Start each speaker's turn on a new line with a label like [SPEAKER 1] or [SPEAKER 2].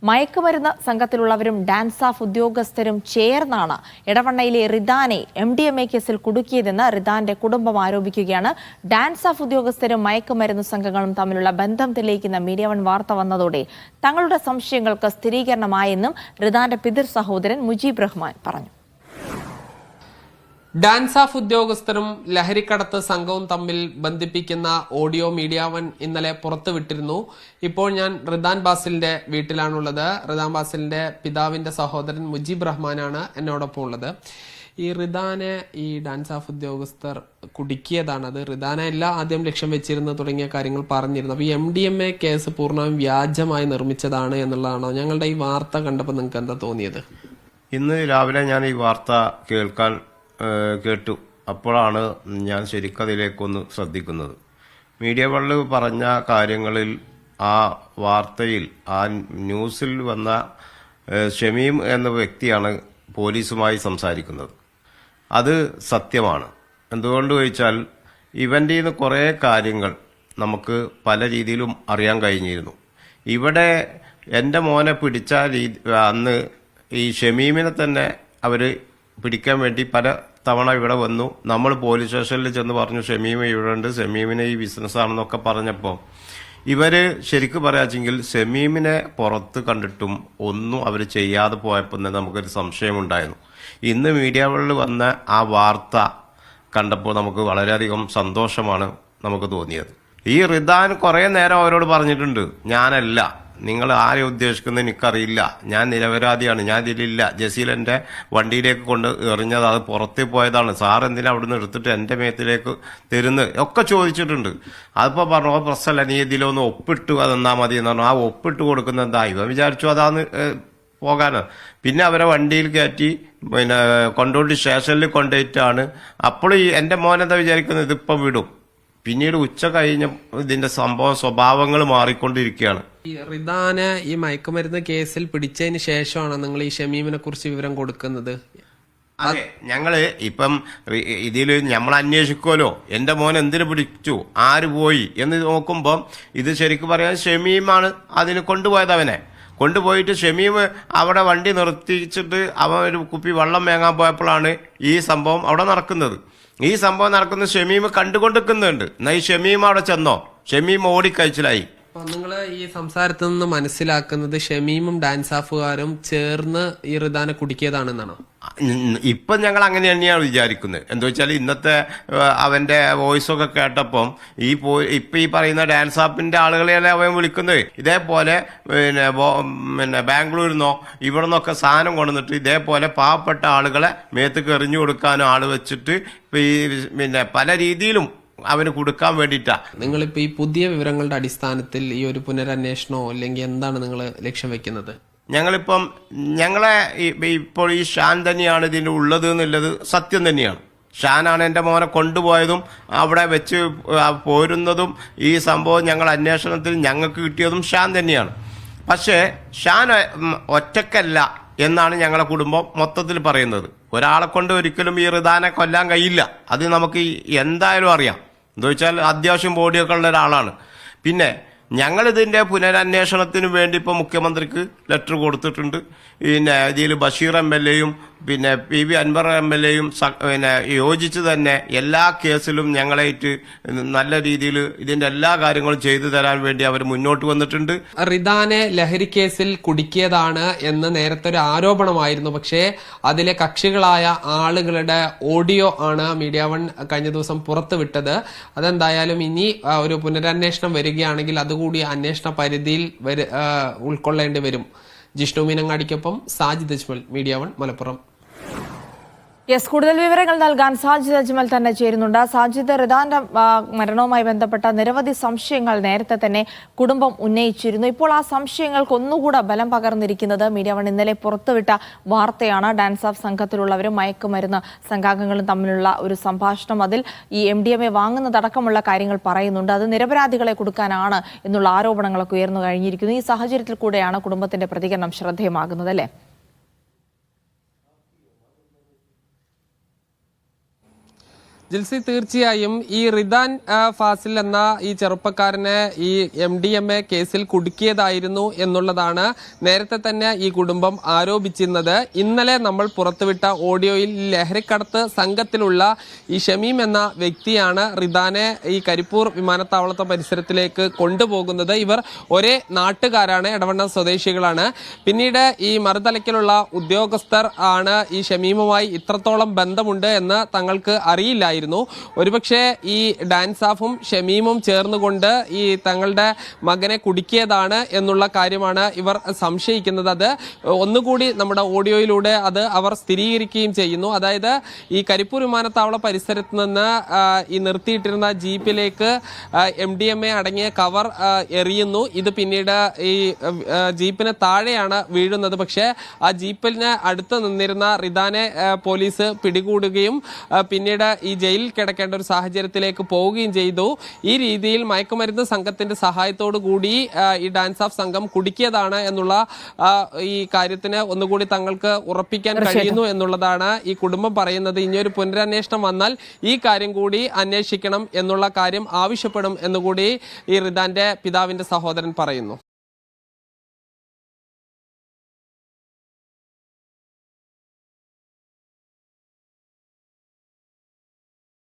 [SPEAKER 1] മയക്കുമരുന്ന് സംഘത്തിലുള്ളവരും dance of ഉദ്യോഗസ്ഥരും ചേർന്നാണ് എടവണ്ണയിലെ റിദാനെ MDMA കേസിൽ കുടുക്കിയതെന്ന് റിദാന്റെ കുടുംബം ആരോപിക്കുകയാണ്. ഡാൻസ് ഓഫ് ഉദ്യോഗസ്ഥരും മയക്കുമരുന്ന് സംഘങ്ങളും തമ്മിലുള്ള ബന്ധം തെളിയിക്കുന്ന മീഡിയ വൺ വാർത്ത വന്നതോടെ തങ്ങളുടെ സംശയങ്ങൾക്ക് സ്ഥിരീകരണമായെന്നും റിദാന്റെ പിതൃ സഹോദരൻ മുജീബ് റഹ്മാൻ പറഞ്ഞു.
[SPEAKER 2] ഡാൻസ് ഓഫ് ഉദ്യോഗസ്ഥരും ലഹരിക്കടത്ത് സംഘവും തമ്മിൽ ബന്ധിപ്പിക്കുന്ന ഓഡിയോ മീഡിയ വൺ ഇന്നലെ പുറത്തുവിട്ടിരുന്നു. ഇപ്പോൾ ഞാൻ റിദാൻ ബാസിലിന്റെ വീട്ടിലാണുള്ളത്. റിദാൻ ബാസിലിന്റെ പിതാവിന്റെ സഹോദരൻ മുജീബ് റഹ്മാനാണ് എന്നോടൊപ്പം ഉള്ളത്. ഈ റിദാനെ ഈ ഡാൻസ് ഓഫ് ഉദ്യോഗസ്ഥർ കുടുക്കിയതാണ്. അത് റിദാനെ അല്ല ആദ്യം ലക്ഷ്യം വെച്ചിരുന്നത് തുടങ്ങിയ കാര്യങ്ങൾ പറഞ്ഞിരുന്നു. അപ്പോൾ ഈ MDMA കേസ് പൂർണ്ണമായും വ്യാജമായി നിർമ്മിച്ചതാണ് എന്നുള്ളതാണോ? ഞങ്ങളുടെ ഈ വാർത്ത കണ്ടപ്പോൾ നിങ്ങൾക്ക് എന്താ തോന്നിയത്?
[SPEAKER 3] ഇന്ന് രാവിലെ ഞാൻ ഈ വാർത്ത കേട്ടു. അപ്പോഴാണ് ഞാൻ ശരിക്കതിലേക്കൊന്ന് ശ്രദ്ധിക്കുന്നത്. മീഡിയ വണ്ണിൽ പറഞ്ഞ കാര്യങ്ങളിൽ, ആ വാർത്തയിൽ, ആ ന്യൂസിൽ വന്ന ഷമീം എന്ന വ്യക്തിയാണ് പോലീസുമായി സംസാരിക്കുന്നത്. അത് സത്യമാണ്. എന്തുകൊണ്ട് ചോദിച്ചാൽ ഇവൻ്റെ നിന്ന് കുറേ കാര്യങ്ങൾ നമുക്ക് പല രീതിയിലും അറിയാൻ കഴിഞ്ഞിരുന്നു. ഇവിടെ എൻ്റെ മോനെ പിടിച്ച അന്ന് ഈ ഷമീമിനെ തന്നെ അവർ പിടിക്കാൻ വേണ്ടി പല തവണ ഇവിടെ വന്നു. നമ്മൾ പോലീസ് സ്റ്റേഷനിൽ ചെന്ന് പറഞ്ഞു ഷമീം ഇവിടെ ഉണ്ട്, ഷമീമിനെ ഈ ബിസിനസ്സാണെന്നൊക്കെ പറഞ്ഞപ്പോൾ ഇവർ ശരിക്കും പറയാച്ചെങ്കിൽ ഷമീമിനെ പുറത്ത് കണ്ടിട്ടും ഒന്നും അവർ ചെയ്യാതെ പോയപ്പോൾ തന്നെ നമുക്കൊരു സംശയമുണ്ടായിരുന്നു. ഇന്ന് മീഡിയകളിൽ വന്ന ആ വാർത്ത കണ്ടപ്പോൾ നമുക്ക് വളരെയധികം സന്തോഷമാണ് നമുക്ക് തോന്നിയത്. ഈ റിദാൻ കുറേ നേരം അവരോട് പറഞ്ഞിട്ടുണ്ട്, ഞാനല്ല, നിങ്ങൾ ആരെ ഉദ്ദേശിക്കുന്നത് എനിക്കറിയില്ല, ഞാൻ നിരപരാധിയാണ്, ഞാൻ ഇതിലില്ല, ജസീലൻ്റെ വണ്ടിയിലേക്ക് കൊണ്ട് എറിഞ്ഞത് അത് പുറത്ത് പോയതാണ്, സാർ എന്തിനാ അവിടുന്ന് എടുത്തിട്ട് എൻ്റെ മേത്തിലേക്ക് തരുന്നത് ഒക്കെ ചോദിച്ചിട്ടുണ്ട്. അതിപ്പോൾ പറഞ്ഞു പ്രശ്നമല്ല, നീ ഇതിലൊന്ന് ഒപ്പിട്ട് അതെന്നാ മതി എന്ന് പറഞ്ഞു. ആ ഒപ്പിട്ട് കൊടുക്കുന്ന എന്താ, ഇവൻ വിചാരിച്ചു അതാന്ന് പോകാനോ. പിന്നെ അവരെ വണ്ടിയിൽ കയറ്റി കൊണ്ടോട്ടി സ്റ്റേഷനിൽ കൊണ്ടുപോയിട്ടാണ്. അപ്പോൾ ഈ എൻ്റെ മോനെന്താ വിചാരിക്കുന്നത്, ഇതിപ്പം വിടും. പിന്നീട് ഉച്ച കഴിഞ്ഞ ഇതിന്റെ സ്വഭാവങ്ങൾ മാറിക്കൊണ്ടിരിക്കുകയാണ്.
[SPEAKER 2] ഈ റിദാനെ ഈ മയക്കുമരുന്ന് കേസിൽ പിടിച്ചതിന് ശേഷമാണ് നിങ്ങൾ ഈ ഷമീമിനെ കുറിച്ച് വിവരം കൊടുക്കുന്നത്?
[SPEAKER 3] അതെ, ഞങ്ങള് ഇപ്പം ഇതില് നമ്മൾ അന്വേഷിക്കുമല്ലോ, എന്റെ മോൻ എന്തിനു പിടിച്ചു, ആര് പോയി എന്ന് നോക്കുമ്പം ഇത് ശരിക്കും പറയാൻ ഷമീമാണ് അതിന് കൊണ്ടുപോയത്. അവനെ കൊണ്ടുപോയിട്ട് ഷമീം അവിടെ വണ്ടി നിർത്തിച്ചിട്ട് അവൻ ഒരു കുപ്പി വെള്ളം വാങ്ങാൻ പോയപ്പോഴാണ് ഈ സംഭവം അവിടെ നടക്കുന്നത്. ഈ സംഭവം നടക്കുന്ന ഷമീം കണ്ടുകൊണ്ടിരിക്കുന്നുണ്ട്. എന്നാൽ ഈ ഷമീം അവിടെ ചെന്നോ, ഷമീം ഓടിക്കഴിച്ചിലായി.
[SPEAKER 2] നിങ്ങൾ ഈ സംസാരത്തിൽ നിന്ന് മനസ്സിലാക്കുന്നത് ഷമീമും ഡാൻസ് ഓഫുകാരും ചേർന്ന് ഈ റിദാനെ കുടുക്കിയതാണെന്നാണോ?
[SPEAKER 3] ഇപ്പം ഞങ്ങൾ അങ്ങനെ തന്നെയാണ് വിചാരിക്കുന്നത്. എന്താ വെച്ചാൽ ഇന്നത്തെ അവന്റെ വോയിസൊക്കെ കേട്ടപ്പം ഇപ്പൊ ഈ പറയുന്ന ഡാൻസ് ആപ്പിന്റെ ആളുകളെയല്ലേ അവൻ വിളിക്കുന്നത്. ഇതേപോലെ പിന്നെ ബാംഗ്ലൂരിൽ നിന്നോ ഇവിടെ നിന്നൊക്കെ സാധനം കൊണ്ടുവന്നിട്ട് ഇതേപോലെ പാവപ്പെട്ട ആളുകളെ മേത്തേക്ക് എറിഞ്ഞു കൊടുക്കാനും ആള് വെച്ചിട്ട് പിന്നെ പല രീതിയിലും അവന് കൊടുക്കാൻ വേണ്ടിയിട്ടാ.
[SPEAKER 2] നിങ്ങളിപ്പോ ഈ പുതിയ വിവരങ്ങളുടെ അടിസ്ഥാനത്തിൽ ഈ ഒരു പുനരന്വേഷണമോ അല്ലെങ്കിൽ എന്താണ് നിങ്ങൾ ലക്ഷ്യം വെക്കുന്നത്?
[SPEAKER 3] ഞങ്ങളെ ഇപ്പോൾ ഈ ഷാൻ തന്നെയാണ് ഇതിൻ്റെ ഉള്ളത് എന്നുള്ളത് സത്യം തന്നെയാണ്. ഷാനാണ് എൻ്റെ മോനെ കൊണ്ടുപോയതും അവിടെ വെച്ച് പോരുന്നതും ഈ സംഭവം ഞങ്ങൾ അന്വേഷണത്തിൽ ഞങ്ങൾക്ക് കിട്ടിയതും ഷാൻ തന്നെയാണ്. പക്ഷേ ഷാൻ ഒറ്റക്കല്ല എന്നാണ് ഞങ്ങളെ കുടുംബം മൊത്തത്തിൽ പറയുന്നത്. ഒരാളെ കൊണ്ട് ഒരിക്കലും ഈ റിദാനെ കൊല്ലാൻ കഴിയില്ല. അത് നമുക്ക് എന്തായാലും അറിയാം. എന്താ വെച്ചാൽ അത്യാവശ്യം ബോഡിയൊക്കെ ഉള്ള ഒരാളാണ്. പിന്നെ ഞങ്ങളിതിൻ്റെ പുനരന്വേഷണത്തിന് വേണ്ടി ഇപ്പോൾ മുഖ്യമന്ത്രിക്ക് ലെറ്റർ കൊടുത്തിട്ടുണ്ട്. പിന്നെ ഇതിൽ ബഷീർ MLA-യും പിന്നെ PV അൻവർ MLA-യും പിന്നെ യോജിച്ച് തന്നെ എല്ലാ കേസിലും ഞങ്ങളായിട്ട് നല്ല രീതിയിൽ ഇതിന്റെ എല്ലാ കാര്യങ്ങളും ചെയ്തു തരാൻ വേണ്ടി അവർ മുന്നോട്ട് വന്നിട്ടുണ്ട്.
[SPEAKER 2] റിദാനെ ലഹരി കേസിൽ കുടുക്കിയതാണ് എന്ന് നേരത്തെ ഒരു ആരോപണമായിരുന്നു. പക്ഷേ അതിലെ കക്ഷികളായ ആളുകളുടെ ഓഡിയോ ആണ് മീഡിയ വൺ കഴിഞ്ഞ ദിവസം പുറത്തുവിട്ടത്. അതെന്തായാലും ഇനി ഒരു പുനരന്വേഷണം വരികയാണെങ്കിൽ അതുകൂടി അന്വേഷണ പരിധിയിൽ ഉൾക്കൊള്ളേണ്ടി വരും. ജിഷ്ണു മീനങ്ങാടിക്കൊപ്പം സാജിദ് അജ്മൽ, മീഡിയ വൺ, മലപ്പുറം.
[SPEAKER 1] കൂടുതൽ വിവരങ്ങൾ നൽകാൻ സാജിദ് അജ്മൽ തന്നെ ചേരുന്നുണ്ട്. സാജിദ്, റിദാന്റെ മരണവുമായി ബന്ധപ്പെട്ട നിരവധി സംശയങ്ങൾ നേരത്തെ തന്നെ കുടുംബം ഉന്നയിച്ചിരുന്നു. ഇപ്പോൾ ആ സംശയങ്ങൾക്ക് ഒന്നുകൂടെ ബലം പകർന്നിരിക്കുന്നത് മീഡിയ വൺ ഇന്നലെ പുറത്തുവിട്ട വാർത്തയാണ്. ഡാൻസ് ഓഫ് സംഘത്തിലുള്ളവരും മയക്കുമരുന്ന് സംഘാംഗങ്ങളും തമ്മിലുള്ള ഒരു സംഭാഷണം, അതിൽ ഈ MDMA വാങ്ങുന്നതടക്കമുള്ള കാര്യങ്ങൾ പറയുന്നുണ്ട്. അത് നിരപരാധികളെ കൊടുക്കാനാണ് എന്നുള്ള ആരോപണങ്ങളൊക്കെ ഉയർന്നു കഴിഞ്ഞിരിക്കുന്നു. ഈ സാഹചര്യത്തിൽ കൂടെയാണ് കുടുംബത്തിന്റെ പ്രതികരണം ശ്രദ്ധേയമാകുന്നത്, അല്ലേ?
[SPEAKER 2] ജിൽസി, തീർച്ചയായും ഈ റിദാൻ ഫാസിൽ എന്ന ഈ ചെറുപ്പക്കാരനെ ഈ MDMA കേസിൽ കുടുക്കിയതായിരുന്നു എന്നുള്ളതാണ് നേരത്തെ തന്നെ ഈ കുടുംബം ആരോപിച്ചിരുന്നത്. ഇന്നലെ നമ്മൾ പുറത്തുവിട്ട ഓഡിയോയിൽ ലഹരിക്കടത്ത് സംഘത്തിലുള്ള ഈ ഷമീം എന്ന വ്യക്തിയാണ് റിദാനെ ഈ കരിപ്പൂർ വിമാനത്താവളത്തെ പരിസരത്തിലേക്ക് കൊണ്ടുപോകുന്നത്. ഇവർ ഒരേ നാട്ടുകാരാണ്, എടവണ്ണ സ്വദേശികളാണ്. പിന്നീട് ഈ മറുതലയ്ക്കലുള്ള ഉദ്യോഗസ്ഥർ ആണ് ഈ ഷമീമുമായി ഇത്രത്തോളം ബന്ധമുണ്ട് എന്ന് തങ്ങൾക്ക് അറിയില്ലായിരുന്നു. ഒരുപക്ഷെ ഈ ഡാൻസാഫും ഷമീമും ചേർന്നുകൊണ്ട് ഈ തങ്ങളുടെ മകനെ കുടുക്കിയതാണ് എന്നുള്ള കാര്യമാണ് ഇവർ സംശയിക്കുന്നത്. അത് ഒന്നുകൂടി നമ്മുടെ ഓഡിയോയിലൂടെ അത് അവർ സ്ഥിരീകരിക്കുകയും ചെയ്യുന്നു. അതായത് ഈ കരിപ്പൂർ വിമാനത്താവള പരിസരത്ത് നിന്ന് ഈ നിർത്തിയിട്ടിരുന്ന ജീപ്പിലേക്ക് MDMA അടങ്ങിയ കവർ എറിയുന്നു. ഇത് പിന്നീട് ഈ ജീപ്പിന് താഴെയാണ് വീഴുന്നത്. പക്ഷേ ആ ജീപ്പിന് അടുത്ത് നിന്നിരുന്ന റിദാനെ പോലീസ് പിടികൂടുകയും പിന്നീട് ഈ ജയിലിൽ കിടക്കേണ്ട ഒരു സാഹചര്യത്തിലേക്ക് പോവുകയും ചെയ്തു. ഈ രീതിയിൽ മയക്കുമരുന്ന് സംഘത്തിന്റെ സഹായത്തോടു കൂടി ഈ ഡാൻസ് ഓഫ് സംഘം കുടുക്കിയതാണ് എന്നുള്ള ഈ കാര്യത്തിന് ഒന്നുകൂടി തങ്ങൾക്ക് ഉറപ്പിക്കാൻ കഴിയുന്നു എന്നുള്ളതാണ് ഈ കുടുംബം പറയുന്നത്. ഇനിയൊരു പുനരന്വേഷണം വന്നാൽ ഈ കാര്യം കൂടി അന്വേഷിക്കണം എന്നുള്ള കാര്യം ആവശ്യപ്പെടും എന്നുകൂടി ഈ റിദാന്റെ പിതാവിന്റെ സഹോദരൻ പറയുന്നു.